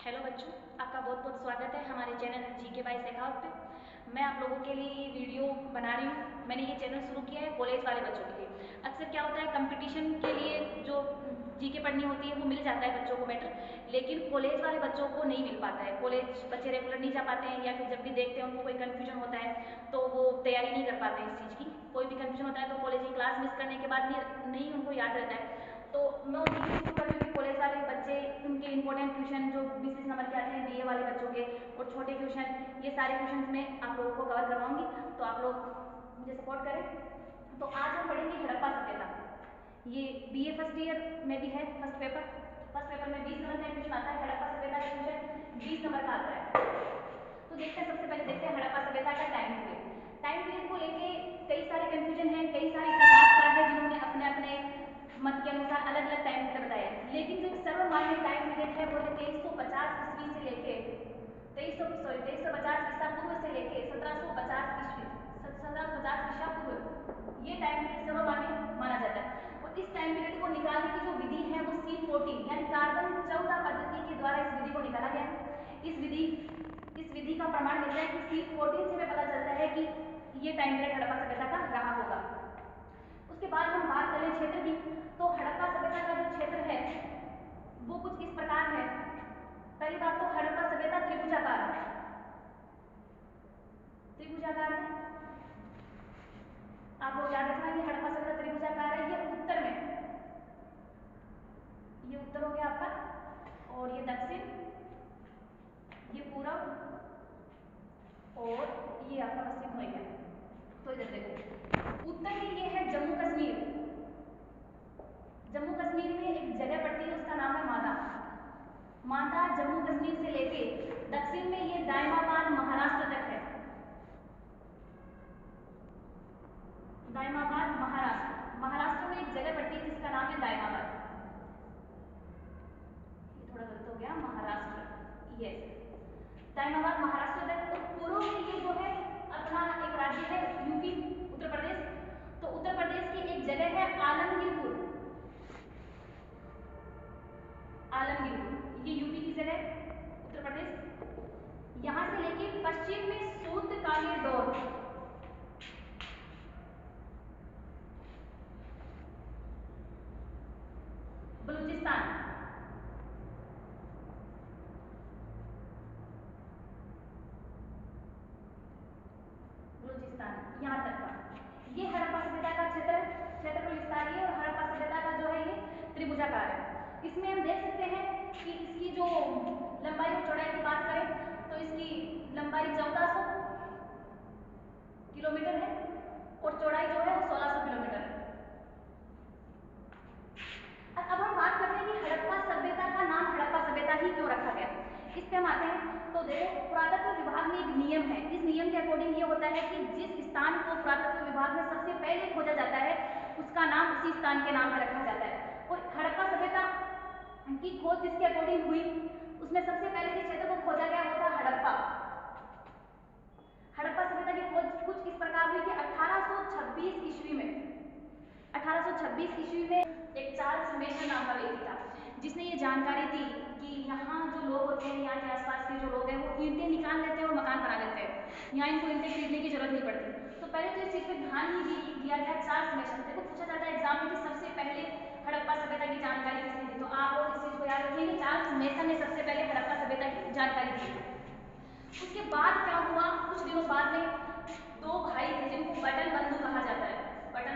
Hello बच्चों, आपका बहुत बहुत स्वागत है हमारे चैनल जीके बाय शेखावत पे। मैं आप लोगों के लिए ये वीडियो बना रही हूँ। मैंने ये चैनल शुरू किया है कॉलेज वाले बच्चों के लिए। अक्सर क्या होता है, कंपटीशन के लिए जो जीके पढ़नी होती है वो मिल जाता है बच्चों को बेटर, लेकिन कॉलेज वाले बच्चों को नहीं मिल पाता है। कॉलेज बच्चे रेगुलर नहीं जा पाते हैं, या फिर जब भी देखते हैं उनको कोई कन्फ्यूजन होता है तो वो तैयारी नहीं कर पाते हैं इस चीज़ की। कोई भी कन्फ्यूजन होता है तो कॉलेज की क्लास मिस करने के बाद नहीं उनको याद रहता है। तो मैं उनकी शुरू कर रही हूँ कि कॉलेज वाले बच्चे उनके इंपॉर्टेंट क्वेश्चन जो 20 नंबर के आते हैं बीए वाले बच्चों के, और छोटे क्वेश्चन, ये सारे क्वेश्चन में आप लोगों को कवर करवाऊंगी, तो आप लोग मुझे सपोर्ट करें। तो आज हम पढ़ेंगे हड़प्पा सभ्यता। ये बीए फर्स्ट ईयर में भी है। फर्स्ट पेपर में 20 नंबर का क्वेश्चन आता है। हड़प्पा सभ्यता का क्वेश्चन 20 नंबर का आता है। तो देखते हैं, सबसे पहले देखते हैं हड़प्पा सभ्यता का टाइम पीरियड। टाइम पीरियड को लेके कई सारे कंफ्यूजन है, कई सारे इतिहासकार है जिन्होंने अपने अपने मत के अनुसार अलग अलग टाइम पीरियड बताया है। लेकिन जो सर्वमान्य टाइम पीरियड है वो है 2350 ईस्वी से लेके 2350 ईसा पूर्व से लेके 1750 ईस्वी 1750 ईसा पूर्व, ये टाइम पीरियड सर्वमान्य माना जाता है। और इस टाइम पीरियड को निकालने की जो विधि है वो C14 यानी कार्बन 14 पद्धति के द्वारा इस विधि को निकाला गया है। इस विधि का प्रमाण मिलता है कि C14 से हमें पता चलता है कि ये टाइम पीरियड हड़प्पा सभ्यता का रहा होगा। उसके बाद हम बात करें क्षेत्र की, तो हड़प्पा सभ्यता का जो क्षेत्र है वो कुछ इस प्रकार है। पहली बात तो हड़प्पा सभ्यता त्रिभुजाकार है। त्रिभुजाकार है, आप लोग याद रखना, ये हड़प्पा सभ्यता त्रिभुजाकार है। ये उत्तर में, ये उत्तर हो गया आपका, और ये दक्षिण, ये पूरब, और ये आपका पश्चिम हो गया। तो इधर देखो, उत्तर में ये है जम्मू कश्मीर। जम्मू कश्मीर में एक जगह पड़ती है, उसका नाम है मांदा। मांदा जम्मू कश्मीर से लेके दक्षिण में ये दायमाबाद महाराष्ट्र तक है। दायमाबाद महाराष्ट्र में एक जगह पड़ती है जिसका नाम है दायमाबाद। ये थोड़ा गलत हो गया, महाराष्ट्र, यस, दायमाबाद महाराष्ट्र तक। तो पूर्व में ये जो है अपना एक राज्य है यूपी, उत्तर प्रदेश। तो उत्तर प्रदेश की एक जगह है आलमगीरपुर। आलमगीरपुर ये यूपी की जगह, उत्तर प्रदेश। यहां से लेके पश्चिम में सूत काली डोर, बलूचिस्तान। बलूचिस्तान यहाँ तक का ये हड़प्पा सभ्यता का क्षेत्रफल विस्तार है। और हड़प्पा सभ्यता का जो है ये त्रिभुजाकार है। इसमें हम देख सकते हैं कि इसकी जो लंबाई और चौड़ाई की बात करें तो इसकी लंबाई 1400 किलोमीटर है और चौड़ाई जो है वो 1600 किलोमीटर है। अब हम बात करते हैं कि हड़प्पा सभ्यता का नाम हड़प्पा सभ्यता ही क्यों रखा गया। इस पे हम आते हैं। तो देखो, पुरातत्व विभाग में एक नियम है। इस नियम के अकॉर्डिंग ये होता है कि जिस स्थान को पुरातत्व विभाग में सबसे पहले खोजा जाता है उसका नाम उसी स्थान के नाम पर रखा जाता है। और हड़प्पा सभ्यता की खोज जिसके अकॉर्डिंग हुई उसमें सबसे पहले जिस क्षेत्र को खोजा गया वो था हड़प्पा। हड़प्पा सभ्यता की खोज कुछ इस प्रकार हुई कि 1826 ईस्वी में 1826 ईस्वी में एक चार्ल्स मेसन नाम का व्यक्ति था जिसने ये जानकारी दी कि यहाँ जो लोग होते हैं, यहाँ के आसपास के जो लोग हैं वो ईंटें निकाल लेते हैं और मकान बना लेते हैं। यहाँ इनको ईंटें खरीदने की जरूरत नहीं पड़ती। तो पहले तो इस चीज पे ध्यान ही दिया गया चार्ल्स मेसन। देखो, पूछा जाता है एग्जाम में कि सबसे पहले हड़प्पा सभ्यता की जानकारी किसने दी, तो आप लोग इस चीज को याद रखेंगे, चार्ल्स मेसन ने सबसे पहले हड़प्पा सभ्यता की जानकारी दी। उसके बाद क्या हुआ, कुछ दिनों बाद में दो भाई थे जिनको बटन बंधु कहा जाता है। बटन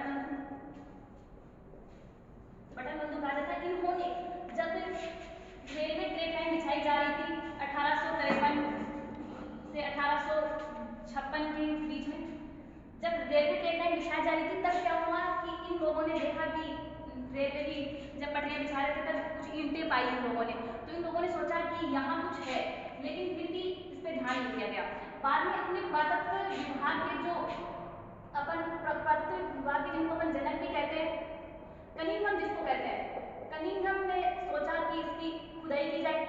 बंधु कहा जाता है। इन्होंने जब रेलवे ट्रैक लाइन बिछाई जा रही थी 1853 से 1856 के बीच में, जब रेलवे ट्रैक लाइन बिछाई जा रही थी तब क्या हुआ कि इन लोगों ने देखा कि रेलवे की जब पटरियां बिछा रहे थे तब कुछ ईंटें पाई इन लोगों ने। तो इन लोगों ने सोचा कि यहाँ कुछ है, लेकिन फिर भी इस पर ध्यान नहीं दिया गया। बाद में अपने पुरातत्व विभाग के जो पुरातत्व विभाग के जिनको अपन जनक भी कहते हैं, कनिंघम जिसको कहते हैं, कनिंघम ने सोचा कि इसकी खुदाई की जाए।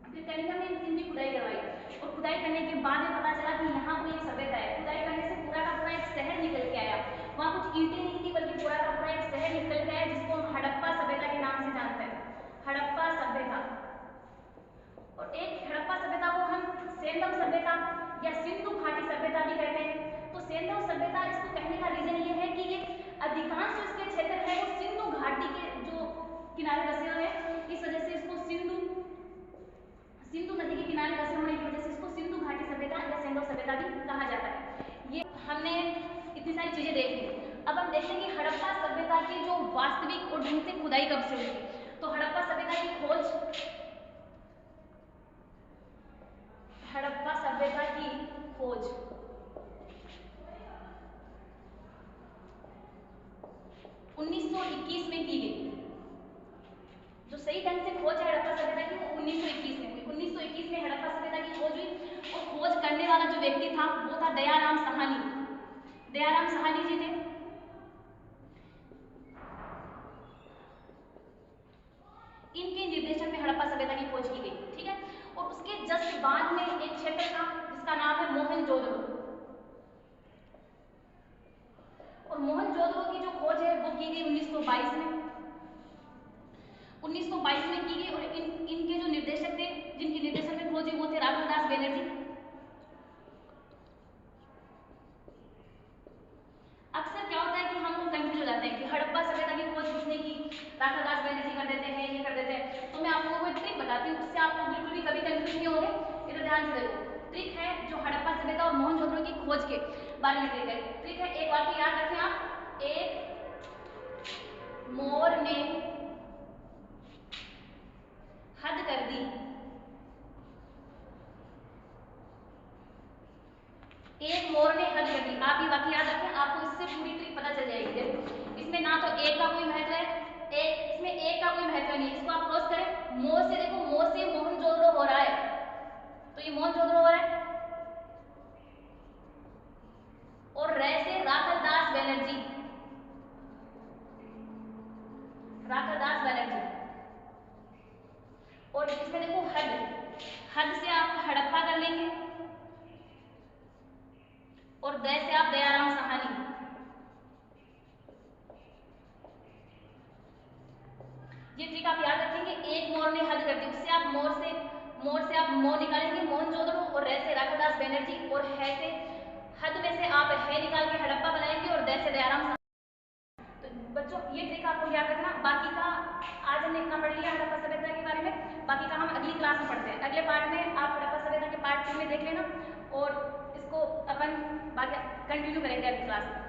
फिर कनिंघम ने इनकी खुदाई करवाई और खुदाई करने के बाद में पता चला कि यहाँ कोई एक सभ्यता है। खुदाई करने से पूरा का पूरा एक शहर निकल के आया। वहाँ कुछ ईंटें नहीं थी बल्कि पूरा का पूरा एक शहर निकल के आया जिसको हम हड़प्पा सभ्यता के नाम से जानते हैं। हड़प्पा सभ्यता। इसका रीजन ये है कि ये अधिकांश जो इसके क्षेत्र है वो सिंधु घाटी के जो किनारे बसे हुए हैं, इस वजह से इसको सिंधु नदी के किनारे बसे होने की वजह से इसको सिंधु घाटी सभ्यता या सिंधु सभ्यता भी कहा जाता है। ये हमने इतनी सारी चीजें देख ली। अब हम देखेंगे हड़प्पा सभ्यता की जो वास्तविक और ढंग से खुदाई कब से हुई। तो हड़प्पा सभ्यता की खोज 1921 में की गई। जो सही ढंग से खोज है हड़प्पा सभ्यता की वो 1921 में हुई। 1921 में हड़प्पा सभ्यता की खोज हुई और खोज करने वाला जो व्यक्ति था वो था दयाराम साहनी। दयाराम साहनी जी थे। इनके निर्देशन में हड़प्पा सभ्यता की खोज की गई, ठीक है। और उसके जस्ट बाद में एक क्षेत्र था जिसका नाम है मोहनजोदड़ो। और मोहनजोदड़ो की जो खोज है वो की गई 1922 में। 1922 में की गई और इनके जो निर्देशक थे, जिनके निर्देशन में खोज हुई वो थे राघव दास बनर्जी। अक्सर क्या होता है कि हम लोग कंफ्यूज हो जाते हैं कि हड़प्पा सभ्यता की खोज किसने की, राघव दास बनर्जी कर देते हैं, ये कर देते हैं। तो मैं आप लोगों को एक ट्रिक बताती हूँ, उससे आप लोग बिल्कुल भी कभी कंफ्यूज नहीं होंगे। इधर ध्यान से देखो, ट्रिक है जो हड़प्पा सभ्यता और मोहनजोदड़ो की खोज के बारे में ट्रिक है। एक वाक्य याद रखें आप, एक मोर ने हद कर दी। एक मोर ने हद कर दी, आप ये वाक्य याद रखें, आपको इससे पूरी ट्रिक पता चल जाएगी। इसमें ना तो एक का कोई महत्व है, इसमें एक का कोई महत्व नहीं। इसको आप क्रॉस करें, मोर से देखो, मोर से मोहनजोदड़ो हो रहा है, तो ये मोहनजोदड़ो हो रहा है। और रे से राघव दास बनर्जी, राघव दास बनर्जी। और इसमें देखो हद, हद से आप हड़प्पा कर लेंगे और द से आप दयाराम साहनी। ये ट्रिक आप याद रखेंगे। एक मोर ने हद कर दी, उससे आप मोर से आप मोर निकालेंगे मोहनजोदड़ो, और रे से राघव दास बनर्जी, और है से हद में से आप है निकाल के हड़प्पा बनाएंगे और द से दयाराम साहनी। तो बच्चों ये ट्रिक आपको याद रखना। बाकी का आज हमने इतना पढ़ लिया हड़प्पा सभ्यता के बारे में, बाकी का हम अगली क्लास में पढ़ते हैं। अगले पार्ट में आप हड़प्पा सभ्यता के पार्ट 2 में देख लेना और इसको अपन बाकी कंटिन्यू करेंगे अगली क्लास में।